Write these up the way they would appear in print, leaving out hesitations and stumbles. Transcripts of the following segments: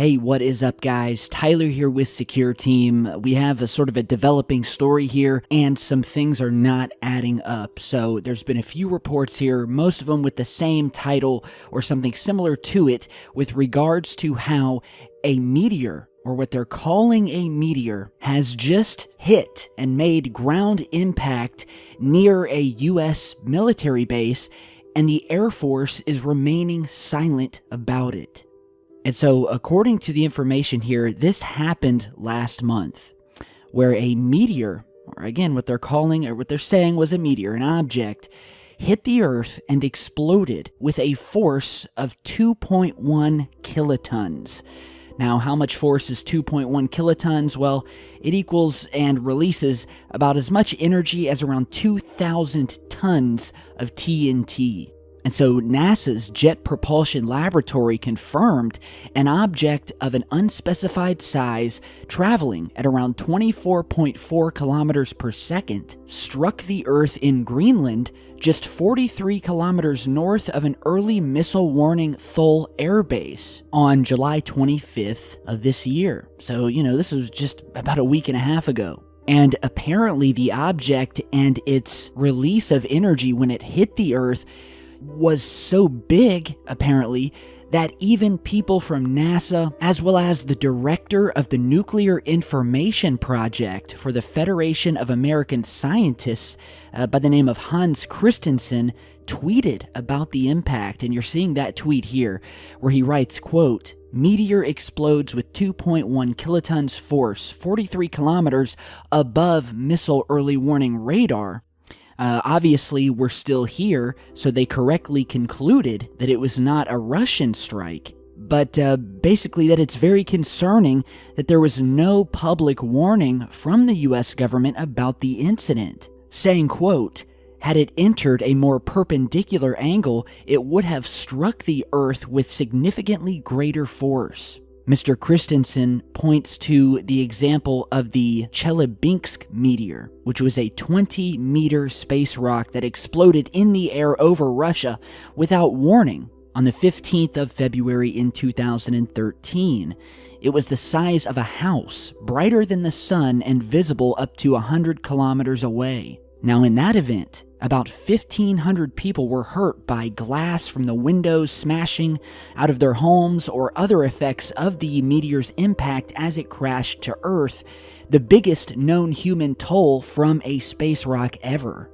Hey, what is up, guys? Tyler here with Secure Team. We have a sort of a developing story here, and some things are not adding up. So there's been a few reports here, most of them with the same title or something similar to it, with regards to how a meteor, or what they're calling a meteor, has just hit and made ground impact near a U.S. military base, and the Air Force is remaining silent about it. And so, according to the information here, this happened last month, where a meteor, or again, what they're calling, or what they're saying was a meteor, an object, hit the Earth and exploded with a force of 2.1 kilotons. Now, how much force is 2.1 kilotons? Well, it equals and releases about as much energy as around 2,000 tons of TNT. And so NASA's Jet Propulsion Laboratory confirmed an object of an unspecified size traveling at around 24.4 kilometers per second struck the Earth in Greenland, just 43 kilometers north of an early missile warning Thule Air Base on July 25th of this year. So, this was just about a week and a half ago. And apparently the object and its release of energy when it hit the Earth was so big, apparently, that even people from NASA, as well as the director of the Nuclear Information Project for the Federation of American Scientists by the name of Hans Christensen, tweeted about the impact. And you're seeing that tweet here, where he writes, quote, "Meteor explodes with 2.1 kilotons force, 43 kilometers above missile early warning radar. Obviously, we're still here, so they correctly concluded that it was not a Russian strike, but basically that it's very concerning that there was no public warning from the U.S. government about the incident," saying, quote, "Had it entered a more perpendicular angle, it would have struck the Earth with significantly greater force." Mr. Christensen points to the example of the Chelyabinsk meteor, which was a 20-meter space rock that exploded in the air over Russia without warning on the 15th of February in 2013. It was the size of a house, brighter than the sun and visible up to 100 kilometers away. Now, in that event, about 1,500 people were hurt by glass from the windows smashing out of their homes or other effects of the meteor's impact as it crashed to Earth, the biggest known human toll from a space rock ever.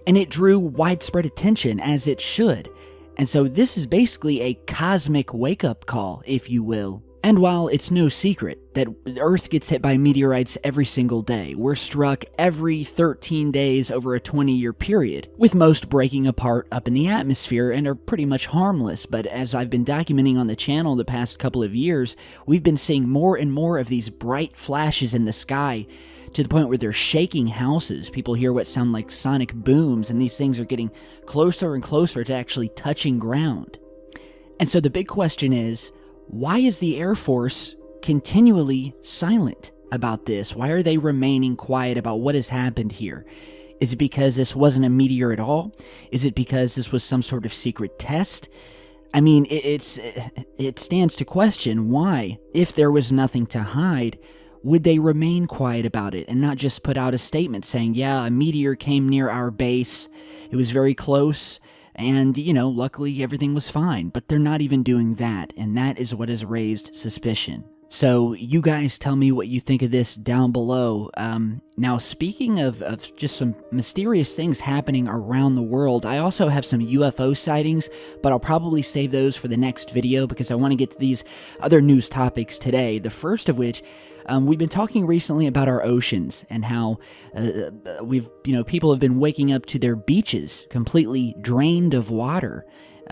And it drew widespread attention, as it should. And so this is basically a cosmic wake-up call, if you will. And while it's no secret that Earth gets hit by meteorites every single day, we're struck every 13 days over a 20-year period, with most breaking apart up in the atmosphere and are pretty much harmless. But as I've been documenting on the channel the past couple of years, we've been seeing more and more of these bright flashes in the sky, to the point where they're shaking houses. People hear what sound like sonic booms, and these things are getting closer and closer to actually touching ground. And so the big question is, why is the Air Force continually silent about this? Why are they remaining quiet about what has happened here? Is it because this wasn't a meteor at all? Is it because this was some sort of secret test? I mean, it stands to question why, if there was nothing to hide, would they remain quiet about it and not just put out a statement saying, yeah, a meteor came near our base, it was very close, and, luckily everything was fine. But they're not even doing that, and that is what has raised suspicion. So you guys tell me what you think of this down below. Now, speaking of just some mysterious things happening around the world, I also have some UFO sightings, but I'll probably save those for the next video because I want to get to these other news topics today. The first of which, we've been talking recently about our oceans and how people have been waking up to their beaches completely drained of water,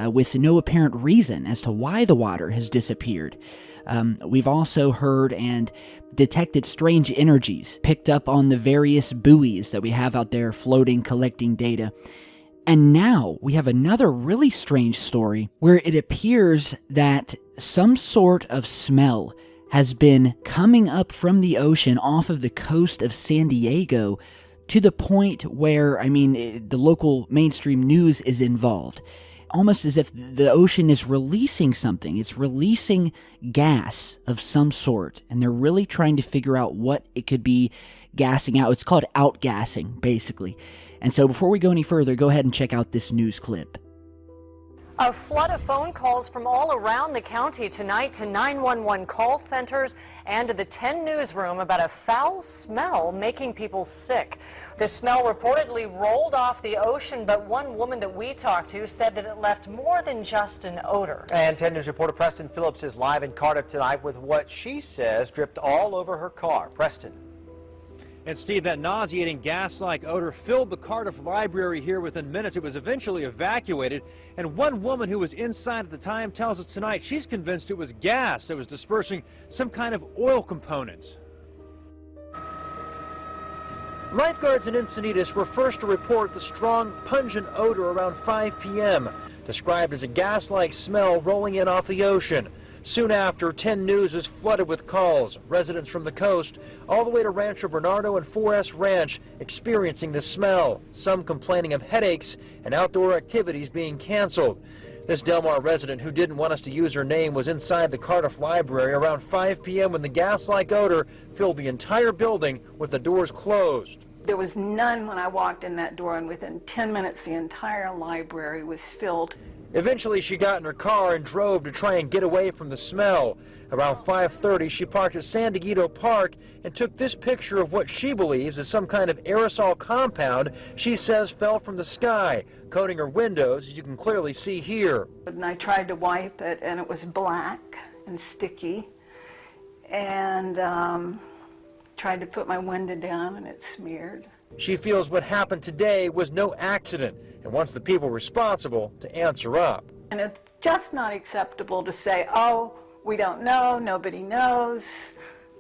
with no apparent reason as to why the water has disappeared. We've also heard and detected strange energies picked up on the various buoys that we have out there floating, collecting data. And now we have another really strange story where it appears that some sort of smell has been coming up from the ocean off of the coast of San Diego, to the point where, the local mainstream news is involved. almost as if the ocean is releasing something. It's releasing gas of some sort, and they're really trying to figure out what it could be gassing out. It's called outgassing, basically. And so before we go any further, go ahead and check out this news clip. A flood of phone calls from all around the county tonight to 911 call centers and to the 10 newsroom about a foul smell making people sick. The smell reportedly rolled off the ocean, but one woman that we talked to said that it left more than just an odor. And 10 News reporter Preston Phillips is live in Cardiff tonight with what she says dripped all over her car. Preston. And Steve, that nauseating gas-like odor filled the Cardiff Library here within minutes. It was eventually evacuated, and one woman who was inside at the time tells us tonight she's convinced it was gas that was dispersing some kind of oil component. Lifeguards in Encinitas were first to report the strong, pungent odor around 5 p.m., described as a gas-like smell rolling in off the ocean. Soon after, 10 News was flooded with calls. Residents from the coast all the way to Rancho Bernardo and 4S Ranch experiencing the smell, some complaining of headaches and outdoor activities being canceled. This Del Mar resident who didn't want us to use her name was inside the Cardiff Library around 5 p.m. when the gas-like odor filled the entire building with the doors closed. There was none when I walked in that door, and within 10 minutes the entire library was filled. Eventually, she got in her car and drove to try and get away from the smell. Around 5:30, she parked at San Diego Park and took this picture of what she believes is some kind of aerosol compound she says fell from the sky, coating her windows, as you can clearly see here. And I tried to wipe it, and it was black and sticky, and tried to put my window down, and it smeared. She feels what happened today was no accident and wants the people responsible to answer up. And it's just not acceptable to say, oh, we don't know, nobody knows,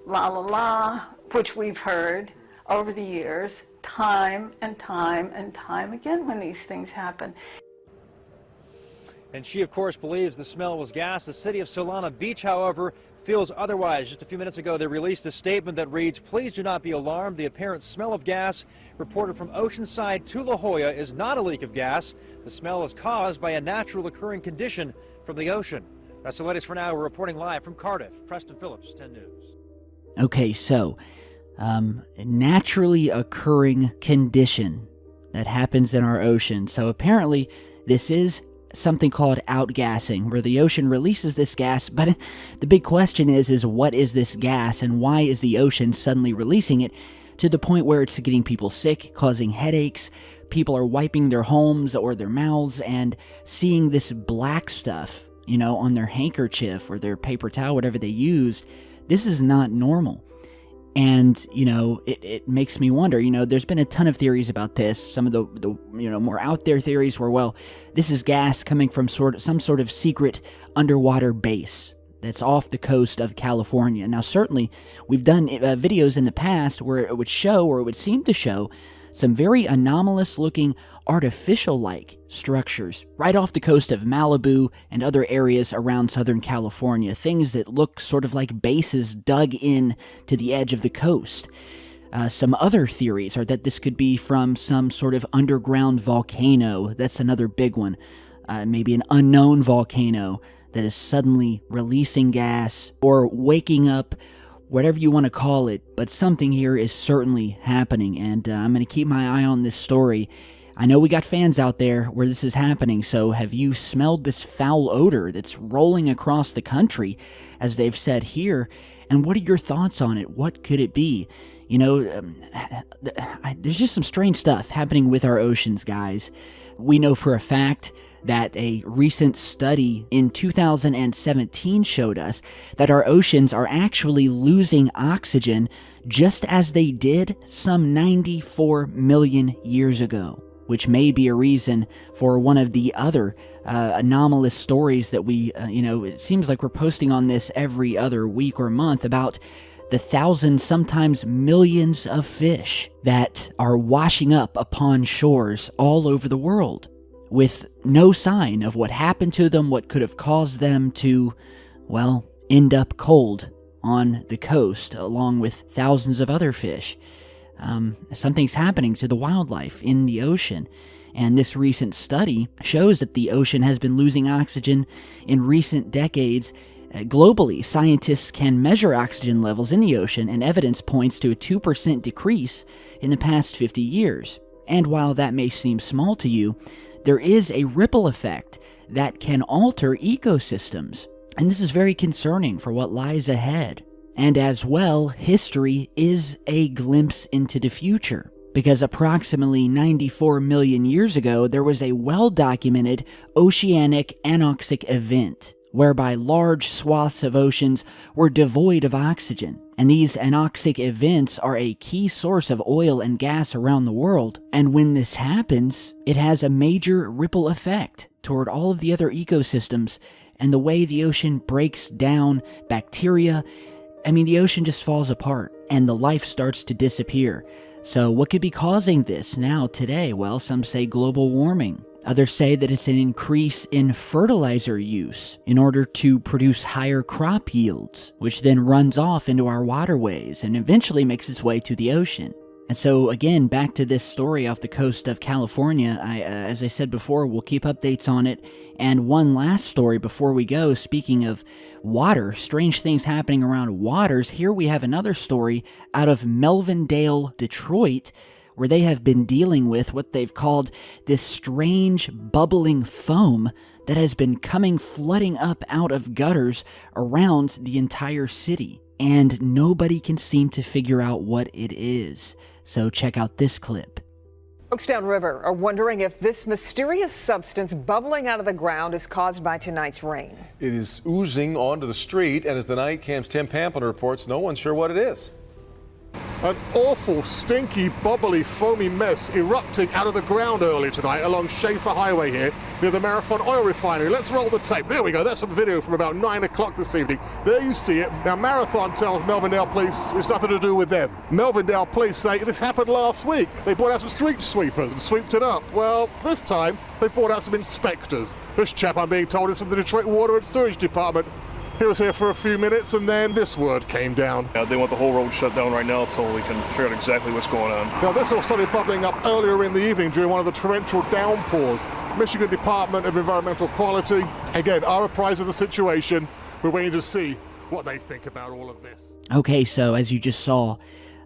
la la la, which we've heard over the years, time and time and time again when these things happen. And she, of course, believes the smell was gas. The city of Solana Beach, however, feels otherwise. Just a few minutes ago, they released a statement that reads, "Please do not be alarmed. The apparent smell of gas reported from Oceanside to La Jolla is not a leak of gas. The smell is caused by a natural occurring condition from the ocean." That's the latest for now. We're reporting live from Cardiff. Preston Phillips, 10 News. Okay, so, naturally occurring condition that happens in our ocean. So apparently, this is something called outgassing, where the ocean releases this gas, but the big question is what is this gas, and why is the ocean suddenly releasing it to the point where it's getting people sick, causing headaches? People are wiping their homes or their mouths and seeing this black stuff, on their handkerchief or their paper towel, whatever they used. This is not normal. And, it makes me wonder, there's been a ton of theories about this. Some of the more out there theories were, well, this is gas coming from some sort of secret underwater base that's off the coast of California. Now, certainly, we've done videos in the past where it would show, or it would seem to show, some very anomalous-looking artificial-like structures right off the coast of Malibu and other areas around Southern California, things that look sort of like bases dug in to the edge of the coast. Some other theories are that this could be from some sort of underground volcano. That's another big one. Maybe an unknown volcano that is suddenly releasing gas or waking up, whatever you want to call it, but something here is certainly happening, and I'm going to keep my eye on this story. I know we got fans out there where this is happening, so have you smelled this foul odor that's rolling across the country, as they've said here, and what are your thoughts on it? What could it be? There's just some strange stuff happening with our oceans, guys. We know for a fact that a recent study in 2017 showed us that our oceans are actually losing oxygen just as they did some 94 million years ago, which may be a reason for one of the other anomalous stories that we, it seems like we're posting on this every other week or month about the thousands, sometimes millions of fish that are washing up upon shores all over the world, with no sign of what happened to them, what could have caused them to, well, end up cold on the coast, along with thousands of other fish. Something's happening to the wildlife in the ocean. And this recent study shows that the ocean has been losing oxygen in recent decades. Globally, scientists can measure oxygen levels in the ocean, and evidence points to a 2% decrease in the past 50 years. And while that may seem small to you, there is a ripple effect that can alter ecosystems. And this is very concerning for what lies ahead. And as well, history is a glimpse into the future. Because approximately 94 million years ago, there was a well-documented oceanic anoxic event, whereby large swaths of oceans were devoid of oxygen. And these anoxic events are a key source of oil and gas around the world. And when this happens, it has a major ripple effect toward all of the other ecosystems and the way the ocean breaks down bacteria. I mean, the ocean just falls apart and the life starts to disappear. So what could be causing this now today? Well, some say global warming. Others say that it's an increase in fertilizer use in order to produce higher crop yields, which then runs off into our waterways and eventually makes its way to the ocean. And so again, back to this story off the coast of California, as I said before, we'll keep updates on it. And one last story before we go, speaking of water, strange things happening around waters, here we have another story out of Melvindale, Detroit, where they have been dealing with what they've called this strange bubbling foam that has been coming flooding up out of gutters around the entire city. And nobody can seem to figure out what it is. So check out this clip. Folks downriver are wondering if this mysterious substance bubbling out of the ground is caused by tonight's rain. It is oozing onto the street, and as the night cam's Tim Pamplin reports, no one's sure what it is. An awful, stinky, bubbly, foamy mess erupting out of the ground early tonight along Schaefer Highway here near the Marathon Oil Refinery. Let's roll the tape. There we go. That's some video from about 9 o'clock this evening. There you see it. Now, Marathon tells Melvindale Police it's nothing to do with them. Melvindale Police say this happened last week. They brought out some street sweepers and sweeped it up. Well, this time they brought out some inspectors. This chap, I'm being told, is from the Detroit Water and Sewage Department. He was here for a few minutes and then this word came down. They want the whole road shut down right now until we can figure out exactly what's going on. Now this all started bubbling up earlier in the evening during one of the torrential downpours. Michigan Department of Environmental Quality, again, are apprised of the situation. We're waiting to see what they think about all of this. Okay, so as you just saw,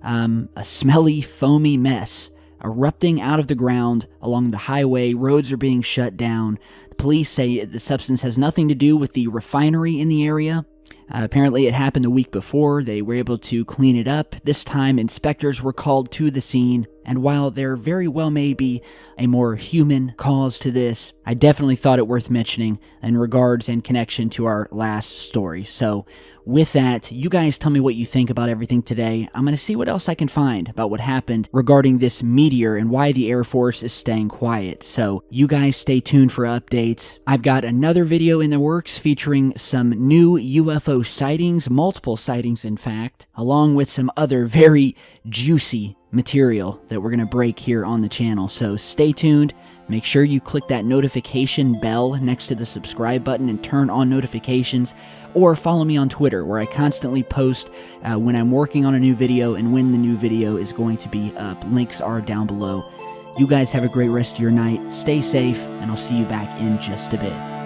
a smelly, foamy mess erupting out of the ground along the highway. Roads are being shut down. The police say the substance has nothing to do with the refinery in the area. Apparently it happened the week before. They were able to clean it up. This time inspectors were called to the scene. And while there very well may be a more human cause to this, I definitely thought it worth mentioning in regards and connection to our last story. So with that, you guys tell me what you think about everything today. I'm going to see what else I can find about what happened regarding this meteor and why the Air Force is staying quiet. So you guys stay tuned for updates. I've got another video in the works featuring some new UFO sightings, multiple sightings in fact, along with some other very juicy material that we're going to break here on the channel. So stay tuned. Make sure you click that notification bell next to the subscribe button and turn on notifications, or follow me on Twitter where I constantly post when I'm working on a new video and when the new video is going to be up. Links are down below. You guys have a great rest of your night. Stay safe, and I'll see you back in just a bit.